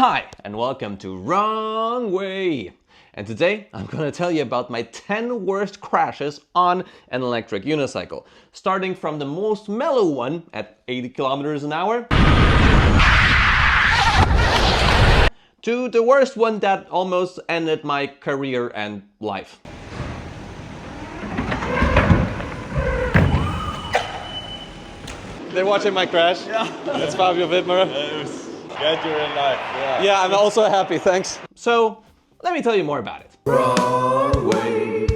Hi, and welcome to Wrong Way. And today I'm going to tell you about my 10 worst crashes on an electric unicycle. Starting from the most mellow one at 80 kilometers an hour to the worst one that almost ended my career and life. They're watching my crash. Yeah. That's Fabio Wittmer. Glad you're in life. Yeah, I'm also happy, thanks. So, let me tell you more about it. Wrong way.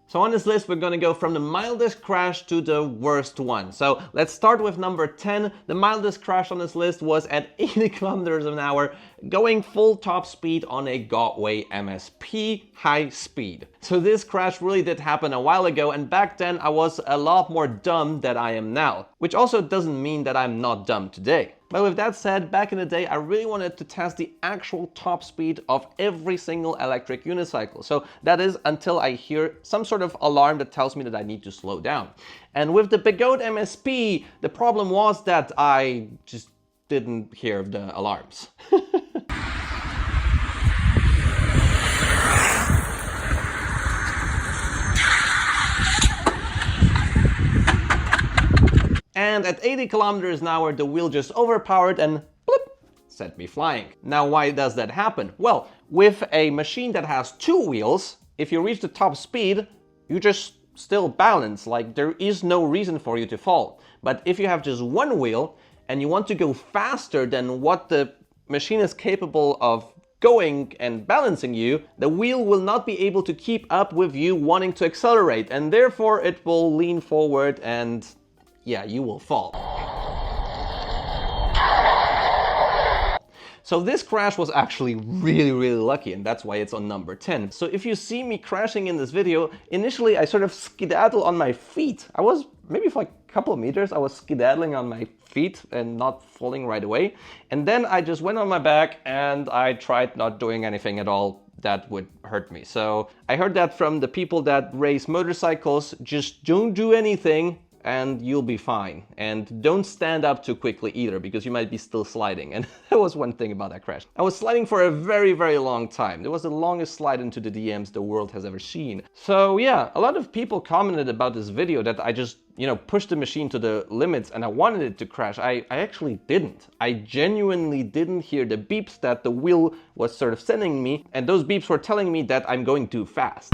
So on this list, we're gonna go from the mildest crash to the worst one. So let's start with number 10. The mildest crash on this list was at 80 kilometers an hour, going full top speed on a Godway MSP high speed. So this crash really did happen a while ago, and back then I was a lot more dumb than I am now, which also doesn't mean that I'm not dumb today. But with that said, back in the day, I really wanted to test the actual top speed of every single electric unicycle. So that is until I hear some sort of alarm that tells me that I need to slow down. And with the Begode MSP, the problem was that I just didn't hear the alarms. And at 80 kilometers an hour, the wheel just overpowered and bloop, sent me flying. Now, why does that happen? Well, with a machine that has two wheels, if you reach the top speed, you just still balance, like there is no reason for you to fall. But if you have just one wheel and you want to go faster than what the machine is capable of going and balancing you, the wheel will not be able to keep up with you wanting to accelerate, and therefore it will lean forward and yeah, you will fall. So this crash was actually really lucky, and that's why it's on number 10. So if you see me crashing in this video, initially I sort of skedaddle on my feet. I was maybe for like a couple of meters, I was skedaddling on my feet and not falling right away. And then I just went on my back and I tried not doing anything at all that would hurt me. So I heard that from the people that race motorcycles: just don't do anything and you'll be fine. And don't stand up too quickly either, because you might be still sliding. And that was one thing about that crash. I was sliding for a very long time. It was the longest slide into the DMs the world has ever seen. So yeah, a lot of people commented about this video that I just, pushed the machine to the limits and I wanted it to crash. I actually didn't. I genuinely didn't hear the beeps that the wheel was sort of sending me, and those beeps were telling me that I'm going too fast.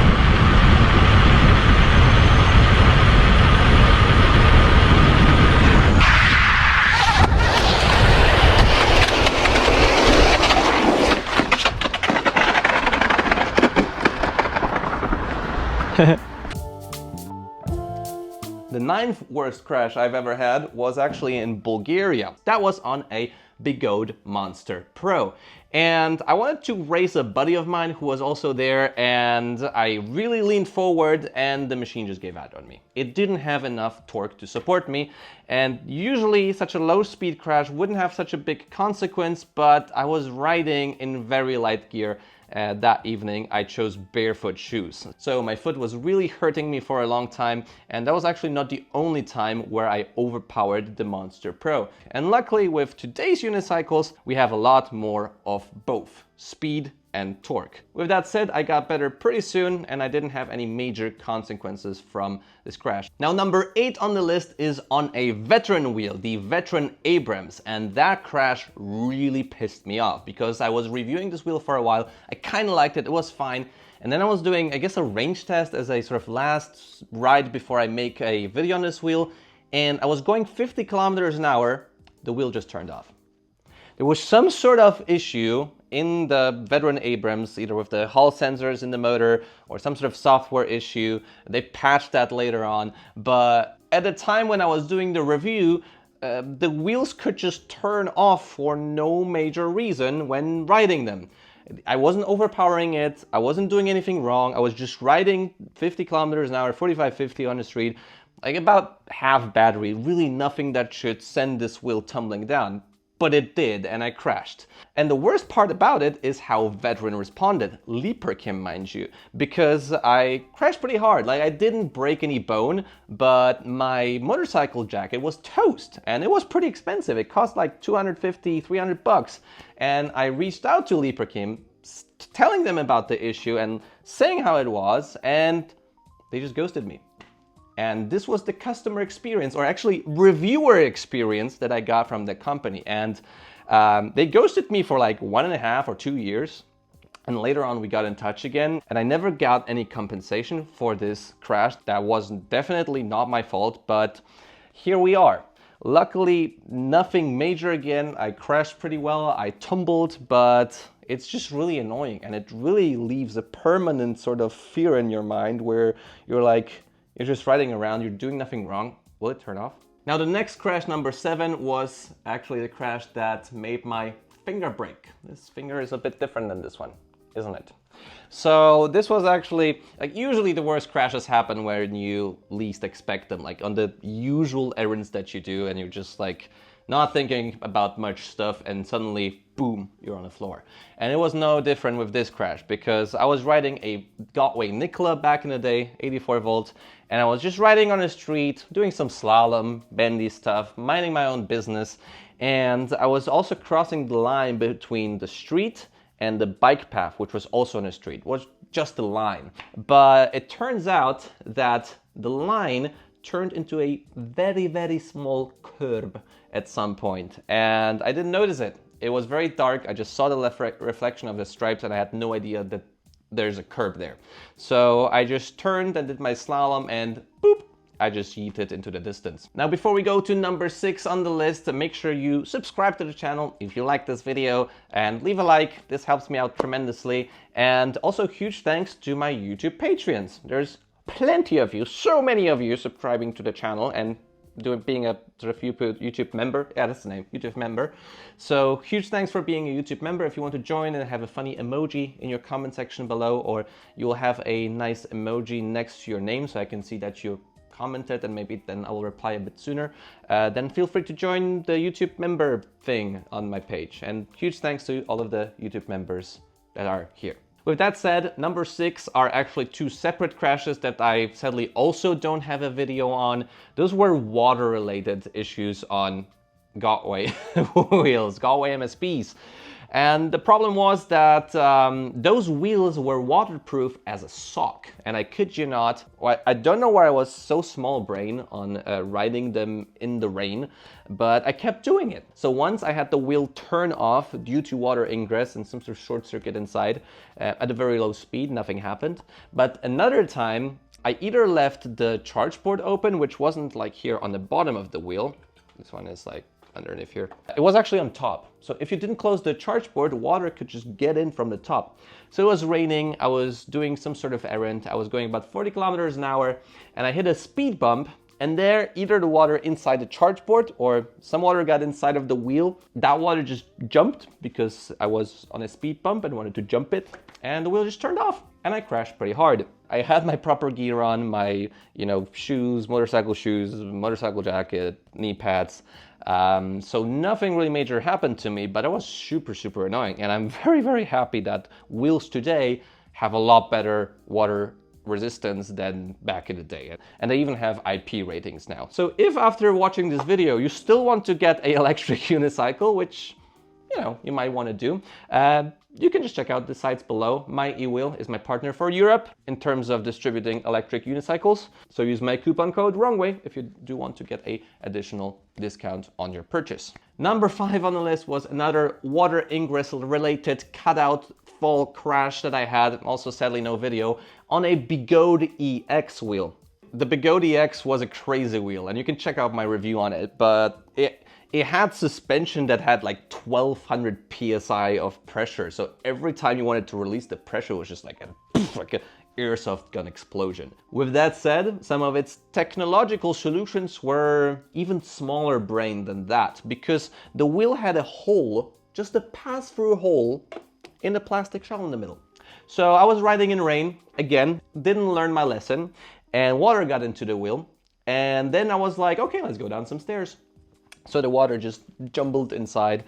The 9th worst crash I've ever had was actually in Bulgaria. That was on a Begode Monster Pro. And I wanted to race a buddy of mine who was also there, and I really leaned forward and the machine just gave out on me. It didn't have enough torque to support me, and usually such a low speed crash wouldn't have such a big consequence, but I was riding in very light gear. That evening I chose barefoot shoes. So my foot was really hurting me for a long time, and that was actually not the only time where I overpowered the Monster Pro. And luckily with today's unicycles, we have a lot more of both speed and torque. With that said, I got better pretty soon and I didn't have any major consequences from this crash. Now, number 8 on the list is on a veteran wheel, the Veteran Abrams, and that crash really pissed me off because I was reviewing this wheel for a while. I kind of liked it, it was fine. And then I was doing, I guess, a range test as a sort of last ride before I make a video on this wheel, and I was going 50 kilometers an hour, the wheel just turned off. There was some sort of issue in the Veteran Abrams, either with the Hall sensors in the motor or some sort of software issue. They patched that later on, but at the time when I was doing the review, the wheels could just turn off for no major reason when riding them. I wasn't overpowering it, I wasn't doing anything wrong, I was just riding 50 kilometers an hour, 45, 50 on the street, like about half battery, really nothing that should send this wheel tumbling down. but it did, and I crashed. And the worst part about it is how Veteran responded, Leaperkim, mind you, because I crashed pretty hard. Like, I didn't break any bone, but my motorcycle jacket was toast, and it was pretty expensive. It cost like 250, 300 bucks. And I reached out to Leaperkim, telling them about the issue and saying how it was, and they just ghosted me. And this was the customer experience, or actually reviewer experience, that I got from the company. And they ghosted me for like 1.5 or 2 years. And later on we got in touch again, and I never got any compensation for this crash. That was definitely not my fault, but here we are. Luckily, nothing major again. I crashed pretty well, I tumbled, but it's just really annoying. And it really leaves a permanent sort of fear in your mind where you're like, you're just riding around, you're doing nothing wrong. Will it turn off? Now the next crash, number 7, was actually the crash that made my finger break. This finger is a bit different than this one, isn't it? So this was actually, like, usually the worst crashes happen when you least expect them, like on the usual errands that you do, and you're just like not thinking about much stuff, and suddenly, boom, you're on the floor. And it was no different with this crash, because I was riding a Gotway Nikola back in the day, 84 volt, and I was just riding on the street, doing some slalom, bendy stuff, minding my own business, and I was also crossing the line between the street and the bike path, which was also on the street. It was just a line. But it turns out that the line turned into a very, very small curb at some point, and I didn't notice it. It was very dark. I just saw the left reflection of the stripes, and I had no idea that there's a curb there. So I just turned and did my slalom, and boop, I just yeeted into the distance. Now, before we go to number 6 on the list, make sure you subscribe to the channel if you like this video, and leave a like. This helps me out tremendously. And also huge thanks to my YouTube Patreons. There's plenty of you, so many of you subscribing to the channel and being a sort of YouTube member. Yeah, that's the name, YouTube member. So huge thanks for being a YouTube member. If you want to join and have a funny emoji in your comment section below, or you will have a nice emoji next to your name so I can see that you commented, and maybe then I will reply a bit sooner, then feel free to join the YouTube member thing on my page. And huge thanks to all of the YouTube members that are here. With that said, number 6 are actually 2 separate crashes that I sadly also don't have a video on. Those were water-related issues on Gotway wheels, Gotway MSPs. And the problem was that those wheels were waterproof as a sock. And I kid you not, I don't know why I was so small brain on riding them in the rain, but I kept doing it. So once I had the wheel turn off due to water ingress and some sort of short circuit inside at a very low speed, nothing happened. But another time, I either left the charge port open, which wasn't like here on the bottom of the wheel. This one is like underneath here. It was actually on top. So if you didn't close the charge port, water could just get in from the top. So it was raining, I was doing some sort of errand, I was going about 40 kilometers an hour, and I hit a speed bump, and there, either the water inside the charge port or some water got inside of the wheel. That water just jumped because I was on a speed bump and wanted to jump it, and the wheel just turned off, and I crashed pretty hard. I had my proper gear on, my, shoes, motorcycle jacket, knee pads. So nothing really major happened to me, but it was super, super annoying. And I'm very, very happy that wheels today have a lot better water resistance than back in the day. And they even have IP ratings now. So if after watching this video, you still want to get an electric unicycle, which, you might want to do, you can just check out the sites below. My eWheel is my partner for Europe in terms of distributing electric unicycles. So use my coupon code WRONGWAY if you do want to get an additional discount on your purchase. Number 5 on the list was another water ingress related cutout fall crash that I had, also sadly no video, on a Bigode EX wheel. The Bigode EX was a crazy wheel, and you can check out my review on it, but it had suspension that had like 1200 psi of pressure. So every time you wanted to release the pressure, it was just like a airsoft gun explosion. With that said, some of its technological solutions were even smaller brain than that, because the wheel had a hole, just a pass-through hole in the plastic shell in the middle. So I was riding in rain, again, didn't learn my lesson, and water got into the wheel. And then I was like, okay, let's go down some stairs. So the water just jumbled inside,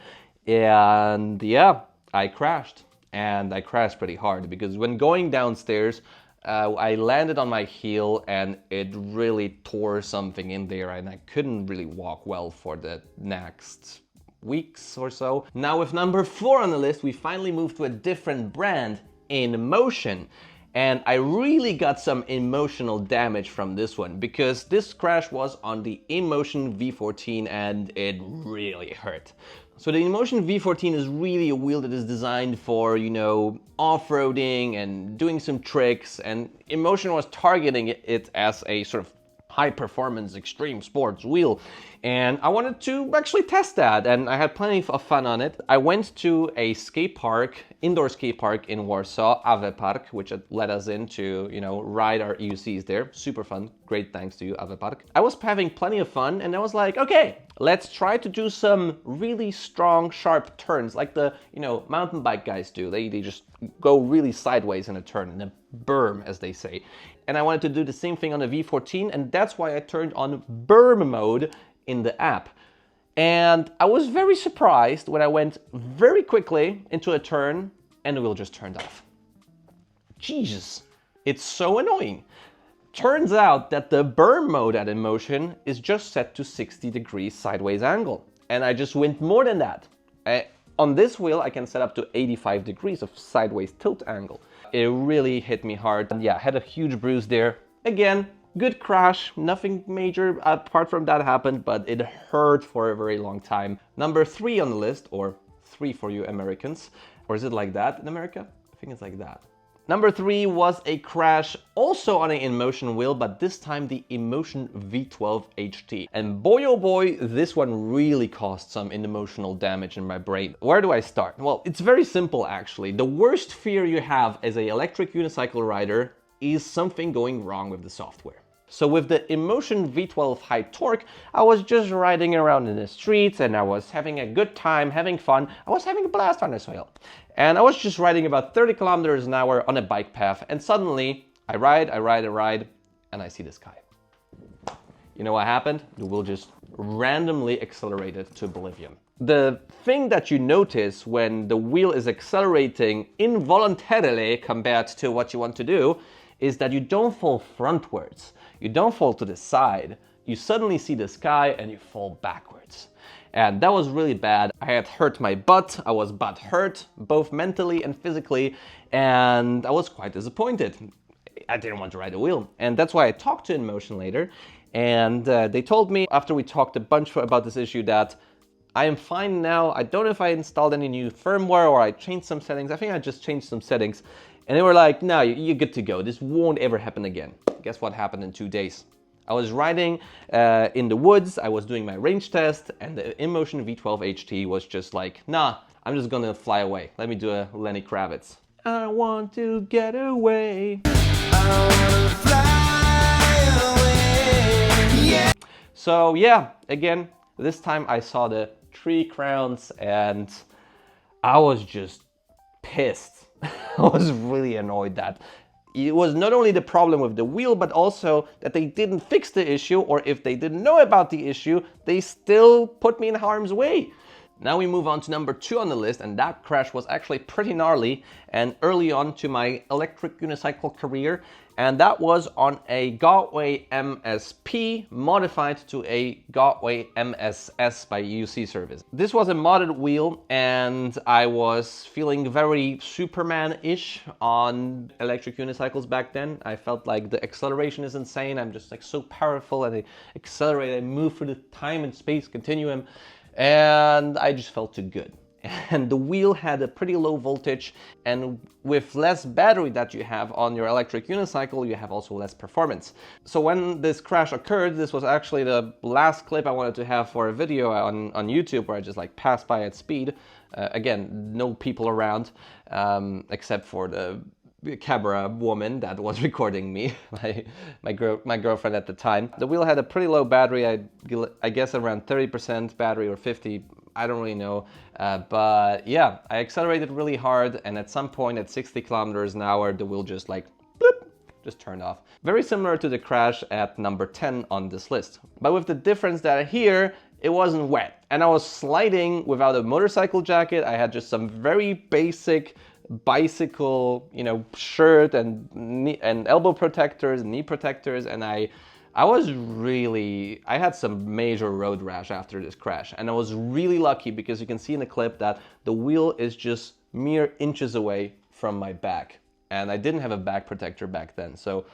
and yeah, I crashed. And I crashed pretty hard because when going downstairs, I landed on my heel and it really tore something in there, and I couldn't really walk well for the next weeks or so. Now with number 4 on the list, we finally moved to a different brand, InMotion. And I really got some emotional damage from this one because this crash was on the InMotion V14 and it really hurt. So the InMotion V14 is really a wheel that is designed for, you know, off-roading and doing some tricks, and InMotion was targeting it as a sort of high-performance extreme sports wheel. And I wanted to actually test that, and I had plenty of fun on it. I went to a skate park, indoor skate park in Warsaw, Ave Park, which let us in to, you know, ride our EUCs there. Super fun. Great thanks to you, Ave Park. I was having plenty of fun, and I was like, okay, let's try to do some really strong, sharp turns like the, you know, mountain bike guys do. They just go really sideways in a turn, in a berm, as they say. And I wanted to do the same thing on the V14, and that's why I turned on berm mode in the app. And I was very surprised when I went very quickly into a turn and the wheel just turned off. Jesus, it's so annoying. Turns out that the berm mode at InMotion is just set to 60 degrees sideways angle. And I just went more than that. On this wheel, I can set up to 85 degrees of sideways tilt angle. It really hit me hard. And yeah, I had a huge bruise there. Again, good crash, nothing major apart from that happened, but it hurt for a very long time. Number 3 on the list, or 3 for you Americans, or is it like that in America? I think it's like that. Number 3 was a crash also on an InMotion wheel, but this time the InMotion V12 HT. And boy oh boy, this one really caused some emotional damage in my brain. Where do I start? Well, it's very simple actually. The worst fear you have as an electric unicycle rider is something going wrong with the software. So with the InMotion V12 high torque, I was just riding around in the streets and I was having a good time, having fun. I was having a blast on this wheel. And I was just riding about 30 kilometers an hour on a bike path, and suddenly I ride, and I see this guy. You know what happened? The wheel just randomly accelerated to oblivion. The thing that you notice when the wheel is accelerating involuntarily compared to what you want to do is that you don't fall frontwards. You don't fall to the side. You suddenly see the sky and you fall backwards. And that was really bad. I had hurt my butt. I was butt hurt, both mentally and physically, and I was quite disappointed. I didn't want to ride a wheel. And that's why I talked to InMotion later. And they told me, after we talked a bunch about this issue, that I am fine now. I don't know if I installed any new firmware or I changed some settings. I think I just changed some settings. And they were like, no, you're good to go. This won't ever happen again. Guess what happened in 2 days? I was riding in the woods, I was doing my range test, and the InMotion V12 HT was just like, nah, I'm just gonna fly away. Let me do a Lenny Kravitz. I want to get away. I wanna fly away. Yeah. So yeah, again, this time I saw the 3 crowns and I was just pissed. I was really annoyed that it was not only the problem with the wheel, but also that they didn't fix the issue, or if they didn't know about the issue, they still put me in harm's way. Now we move on to number 2 on the list, and that crash was actually pretty gnarly and early on to my electric unicycle career, and that was on a Gotway MSP modified to a Gotway MSS by UC Service. This was a modded wheel, and I was feeling very Superman-ish on electric unicycles back then. I felt like the acceleration is insane. I'm just like so powerful, and I accelerate and move through the time and space continuum. And I just felt too good. And the wheel had a pretty low voltage, and with less battery that you have on your electric unicycle, you have also less performance. So when this crash occurred, this was actually the last clip I wanted to have for a video on YouTube, where I just like passed by at speed. Again, no people around, except for the camera woman that was recording me, my girlfriend at the time. The wheel had a pretty low battery, I guess around 30% battery or 50, I don't really know. But yeah, I accelerated really hard, and at some point at 60 kilometers an hour, the wheel just like, bloop, just turned off. Very similar to the crash at number 10 on this list. But with the difference that here, it wasn't wet. And I was sliding without a motorcycle jacket. I had just some very basic bicycle, shirt and elbow protectors, knee protectors, and I had some major road rash after this crash. And I was really lucky because you can see in the clip that the wheel is just mere inches away from my back. And I didn't have a back protector back then, so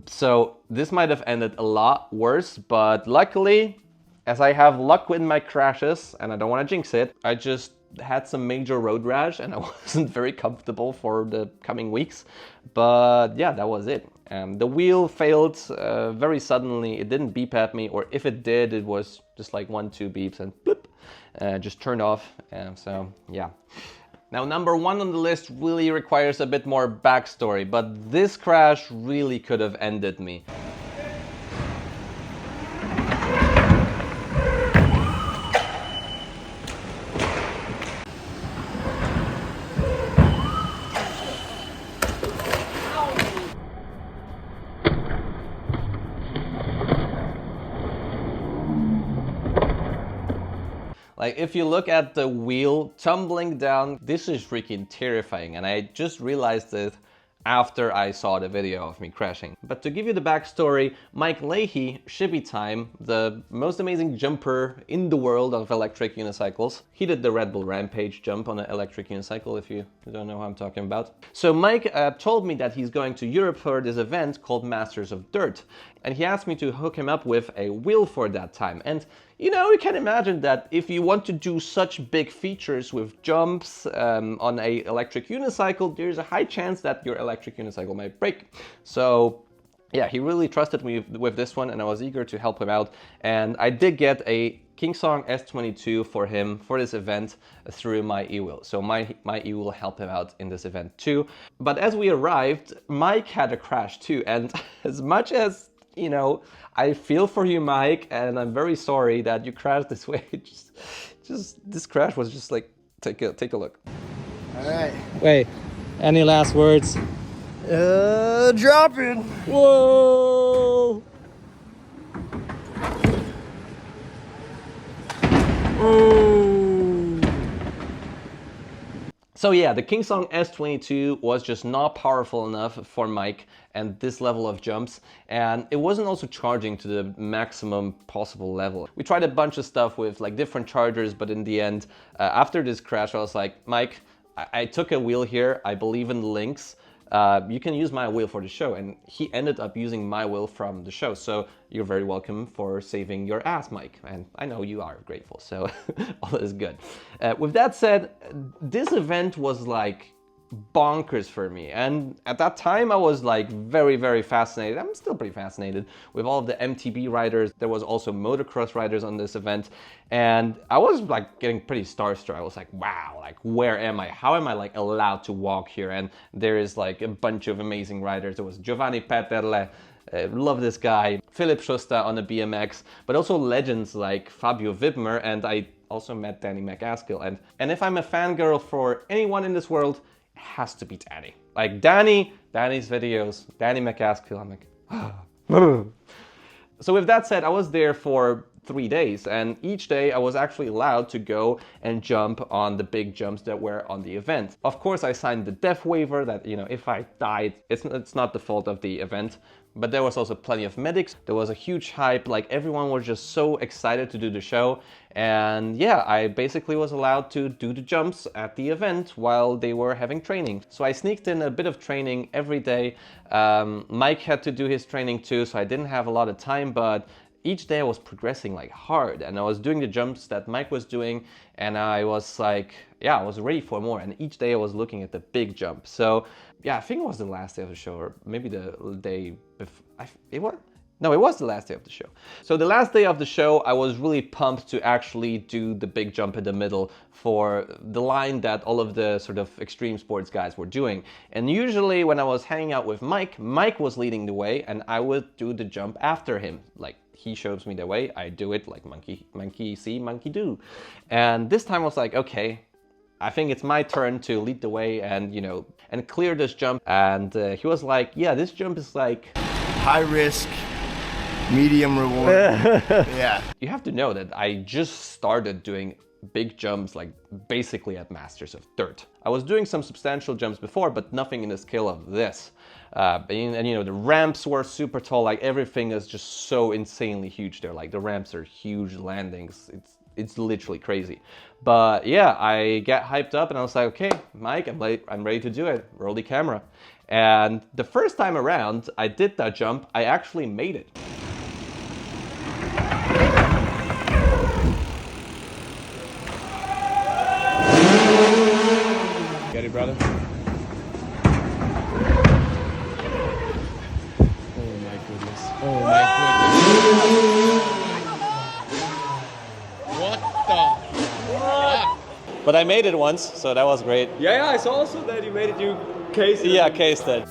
So this might have ended a lot worse, but luckily, as I have luck with my crashes, and I don't want to jinx it, I just had some major road rash and I wasn't very comfortable for the coming weeks. But yeah, that was it. The wheel failed very suddenly. It didn't beep at me, or if it did, it was just like 1-2 beeps and blip, just turned off. So yeah. Now, number 1 on the list really requires a bit more backstory, but this crash really could have ended me. Like, if you look at the wheel tumbling down, this is freaking terrifying. And I just realized it after I saw the video of me crashing. But to give you the backstory, Mike Leahy, Shibby Time, the most amazing jumper in the world of electric unicycles, he did the Red Bull Rampage jump on an electric unicycle, if you don't know what I'm talking about. So Mike told me that he's going to Europe for this event called Masters of Dirt. And he asked me to hook him up with a wheel for that time. And you can imagine that if you want to do such big features with jumps on a electric unicycle, there's a high chance that your electric unicycle might break. So yeah, he really trusted me with this one, and I was eager to help him out. And I did get a Kingsong S22 for him for this event through my e-wheel. So my e-wheel helped him out in this event too. But as we arrived, Mike had a crash too. And as much as I feel for you, Mike, and I'm very sorry that you crashed this way. just this crash was just like, take a look. All right. Wait, any last words? Dropping. Whoa! Oh! So yeah, the Kingsong S22 was just not powerful enough for Mike and this level of jumps, and it wasn't also charging to the maximum possible level. We tried a bunch of stuff with like different chargers, but in the end, after this crash, I was like, Mike, I took a wheel here, I believe in the links, you can use my wheel for the show. And he ended up using my wheel from the show. So you're very welcome for saving your ass, Mike. And I know you are grateful, so all is good. With that said, this event was like bonkers for me. And at that time I was like very, very fascinated. I'm still pretty fascinated with all of the MTB riders. There was also motocross riders on this event. And I was like getting pretty starstruck. I was like, wow, like where am I? How am I like allowed to walk here? And there is like a bunch of amazing riders. There was Giovanni Peterle, love this guy, Philipp Schuster on the BMX, but also legends like Fabio Wibmer, and I also met Danny McAskill. And if I'm a fangirl for anyone in this world, it has to be Danny. Like Danny's videos, Danny McAskill, I'm like, So with that said, I was there for 3 days, and each day I was actually allowed to go and jump on the big jumps that were on the event. Of course, I signed the death waiver that, if I died, it's not the fault of the event. But there was also plenty of medics. There was a huge hype, like everyone was just so excited to do the show. And yeah, I basically was allowed to do the jumps at the event while they were having training. So I sneaked in a bit of training every day. Mike had to do his training too, so I didn't have a lot of time, but each day I was progressing like hard, and I was doing the jumps that Mike was doing, and I was like, yeah, I was ready for more. And each day I was looking at the big jump. So yeah, I think it was the last day of the show, or maybe the day before. No, it was the last day of the show. So the last day of the show, I was really pumped to actually do the big jump in the middle for the line that all of the sort of extreme sports guys were doing. And usually when I was hanging out with Mike, Mike was leading the way, and I would do the jump after him. Like, he shows me the way, I do it like monkey see, monkey do. And this time I was like, okay, I think it's my turn to lead the way and, and clear this jump. And he was like, yeah, this jump is like high risk, medium reward. Yeah. You have to know that I just started doing big jumps, like basically at Masters of Dirt. I was doing some substantial jumps before, but nothing in the scale of this. And you know, the ramps were super tall, like everything is just so insanely huge there. Like the ramps are huge, landings, it's literally crazy. But yeah, I get hyped up and I was like, okay, Mike, I'm ready to do it. Roll the camera. And the first time around I did that jump, I actually made it. Get it, brother? Oh my goodness. Oh my goodness. What the fuck? But I made it once, so that was great. Yeah, I saw also that you made it, you cased it. Yeah, cased it.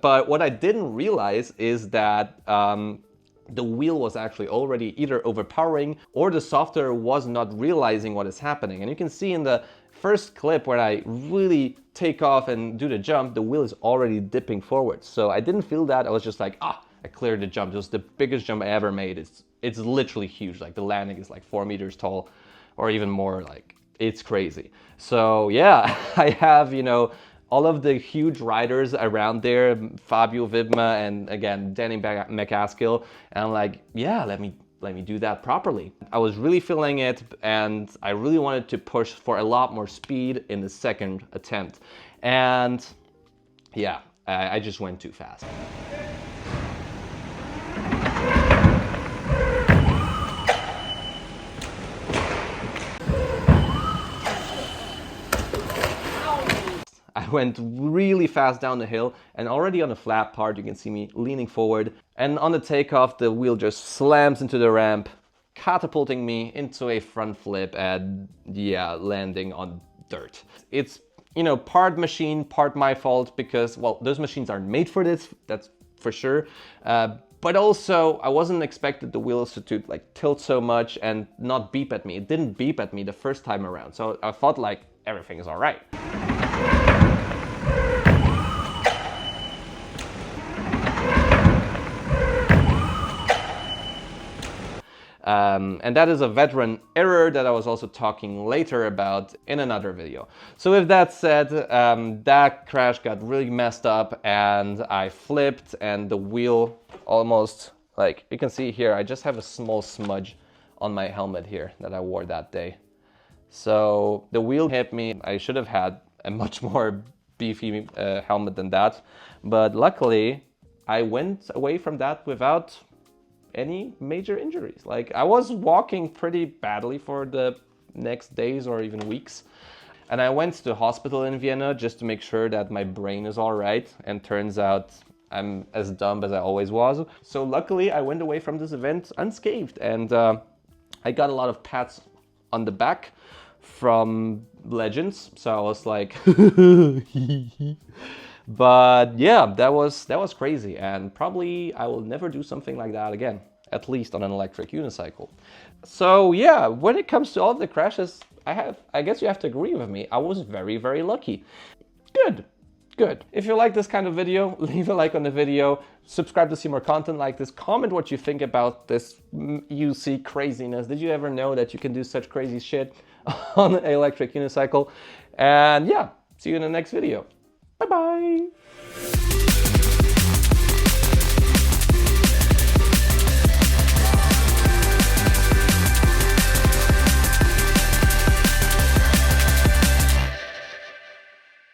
But what I didn't realize is that the wheel was actually already either overpowering or the software was not realizing what is happening. And you can see in the first clip where I really take off and do the jump, the wheel is already dipping forward. So I didn't feel that. I was just like, I cleared the jump. It was the biggest jump I ever made. It's literally huge. Like the landing is like 4 meters tall or even more. Like it's crazy. So yeah, I have, you know, all of the huge riders around there, Fabio Wibma and again, Danny McCaskill. And I'm like, yeah, let me do that properly. I was really feeling it and I really wanted to push for a lot more speed in the second attempt. And yeah, I just went too fast. I went really fast down the hill and already on the flat part you can see me leaning forward, and on the takeoff the wheel just slams into the ramp, catapulting me into a front flip and yeah, landing on dirt. It's, you know, part machine, part my fault because, well, those machines aren't made for this, that's for sure. But also I wasn't expected the wheels to like tilt so much and not beep at me. It didn't beep at me the first time around, so I thought like everything is all right. And that is a veteran error that I was also talking later about in another video. So with that said, that crash got really messed up and I flipped and the wheel almost, like you can see here, I just have a small smudge on my helmet here that I wore that day. So the wheel hit me. I should have had a much more beefy helmet than that. But luckily, I went away from that without any major injuries. Like I was walking pretty badly for the next days or even weeks. And I went to the hospital in Vienna just to make sure that my brain is all right. And turns out I'm as dumb as I always was. So luckily I went away from this event unscathed. And I got a lot of pats on the back from legends. So I was like, but yeah, that was crazy. And probably I will never do something like that again, at least on an electric unicycle. So yeah, when it comes to all the crashes, I guess you have to agree with me. I was very, very lucky. Good. If you like this kind of video, leave a like on the video, subscribe to see more content like this, comment what you think about this UC craziness. Did you ever know that you can do such crazy shit on an electric unicycle? And yeah, see you in the next video. Bye-bye.